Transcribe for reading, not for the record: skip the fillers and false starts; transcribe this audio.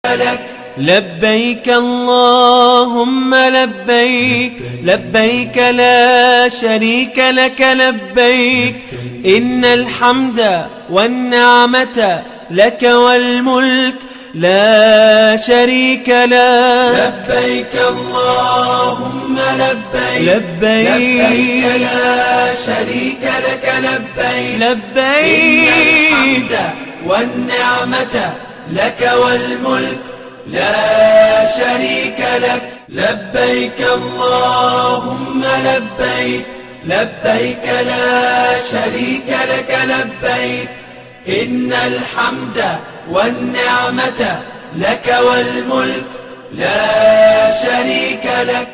لك. لبيك اللهم لبيك، لبيك لا شريك لك لبيك، إن الحمد والنعمة لك والملك لا شريك لك. لبيك اللهم لبيك، لبيك لا شريك لك لبيك، لبيك إن الحمد والنعمة لك والملك لا شريك لك. لبيك اللهم لبيك، لبيك لا شريك لك لبيك، إن الحمد والنعمة لك والملك لا شريك لك.